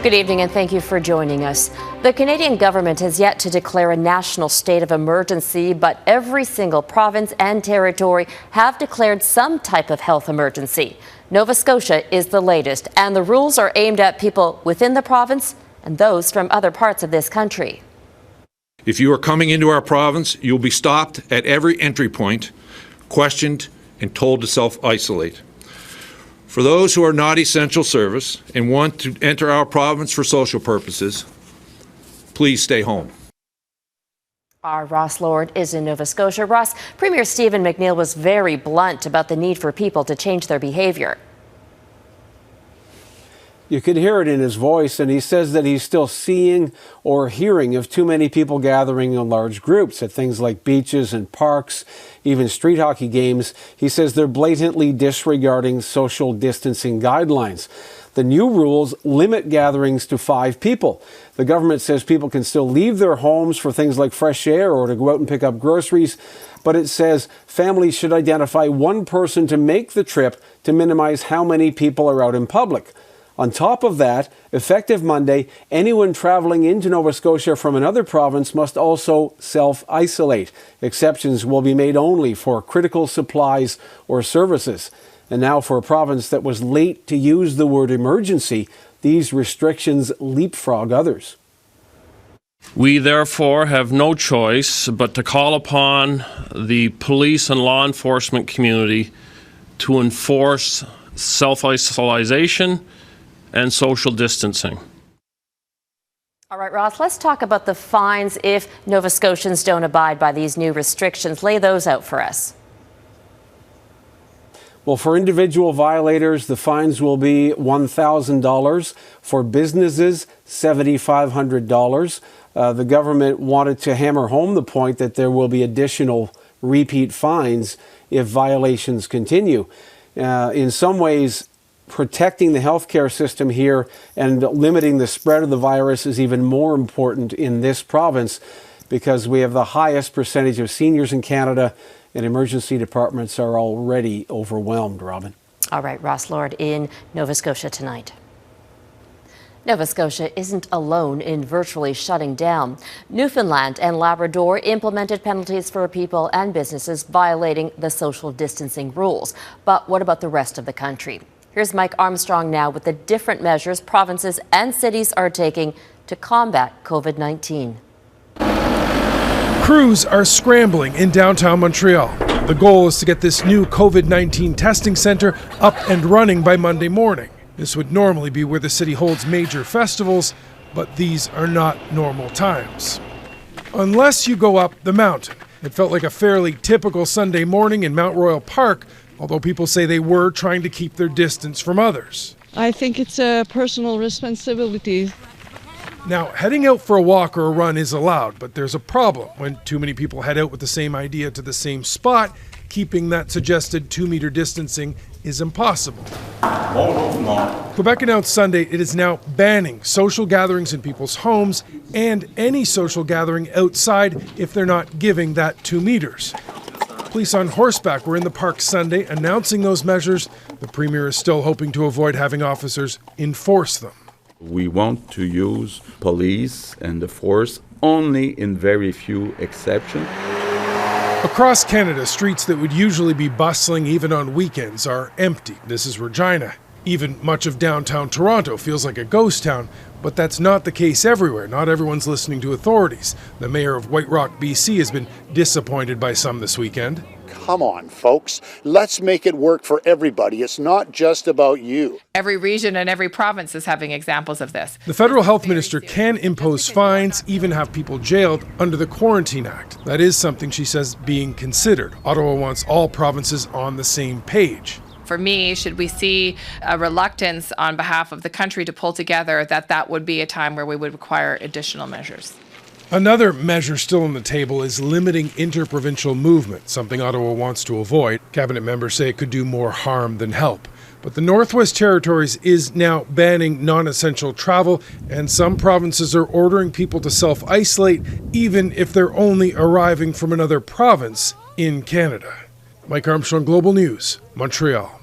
Good evening and thank you for joining us. The Canadian government has yet to declare a national state of emergency, but every single province and territory have declared some type of health emergency. Nova Scotia is the latest, and the rules are aimed at people within the province and those from other parts of this country. If you are coming into our province, you'll be stopped at every entry point, questioned, and told to self-isolate. For those who are not essential service and want to enter our province for social purposes, please stay home. Our Ross Lord is in Nova Scotia. Ross, Premier Stephen McNeil was very blunt about the need for people to change their behaviour. You could hear it in his voice, and he says that he's still seeing or hearing of too many people gathering in large groups at things like beaches and parks, even street hockey games. He says they're blatantly disregarding social distancing guidelines. The new rules limit gatherings to 5 people. The government says people can still leave their homes for things like fresh air or to go out and pick up groceries, but it says families should identify one person to make the trip to minimize how many people are out in public. On top of that, effective Monday, anyone traveling into Nova Scotia from another province must also self-isolate. Exceptions will be made only for critical supplies or services. And now for a province that was late to use the word emergency, these restrictions leapfrog others. We therefore have no choice but to call upon the police and law enforcement community to enforce self-isolation and social distancing. All right, Ross, let's talk about the fines if Nova Scotians don't abide by these new restrictions. Lay those out for us. Well, for individual violators, the fines will be $1,000. For businesses, $7,500. The government wanted to hammer home the point that there will be additional repeat fines if violations continue. In some ways, protecting the healthcare system here and limiting the spread of the virus is even more important in this province because we have the highest percentage of seniors in Canada and emergency departments are already overwhelmed, Robin. All right, Ross Lord in Nova Scotia tonight. Nova Scotia isn't alone in virtually shutting down. Newfoundland and Labrador implemented penalties for people and businesses violating the social distancing rules. But what about the rest of the country? Here's Mike Armstrong now with the different measures provinces and cities are taking to combat COVID-19. Crews are scrambling in downtown Montreal. The goal is to get this new COVID-19 testing center up and running by Monday morning. This would normally be where the city holds major festivals, but these are not normal times. Unless you go up the mountain. It felt like a fairly typical Sunday morning in Mount Royal Park, although people say they were trying to keep their distance from others. I think it's a personal responsibility. Now, heading out for a walk or a run is allowed, but there's a problem. When too many people head out with the same idea to the same spot, keeping that suggested 2-meter distancing is impossible. Quebec announced Sunday it is now banning social gatherings in people's homes and any social gathering outside if they're not giving that 2 meters. Police on horseback were in the park Sunday announcing those measures. The Premier is still hoping to avoid having officers enforce them. We want to use police and the force only in very few exceptions. Across Canada, streets that would usually be bustling even on weekends are empty. This is Regina. Even much of downtown Toronto feels like a ghost town, but that's not the case everywhere. Not everyone's listening to authorities. The mayor of White Rock, BC, has been disappointed by some this weekend. Come on, folks. Let's make it work for everybody. It's not just about you. Every region and every province is having examples of this. The federal health minister can impose fines, even have people jailed under the Quarantine Act. That is something she says being considered. Ottawa wants all provinces on the same page. For me, should we see a reluctance on behalf of the country to pull together, that would be a time where we would require additional measures. Another measure still on the table is limiting interprovincial movement, something Ottawa wants to avoid. Cabinet members say it could do more harm than help. But the Northwest Territories is now banning non-essential travel, and some provinces are ordering people to self-isolate, even if they're only arriving from another province in Canada. Mike Armstrong, Global News, Montreal.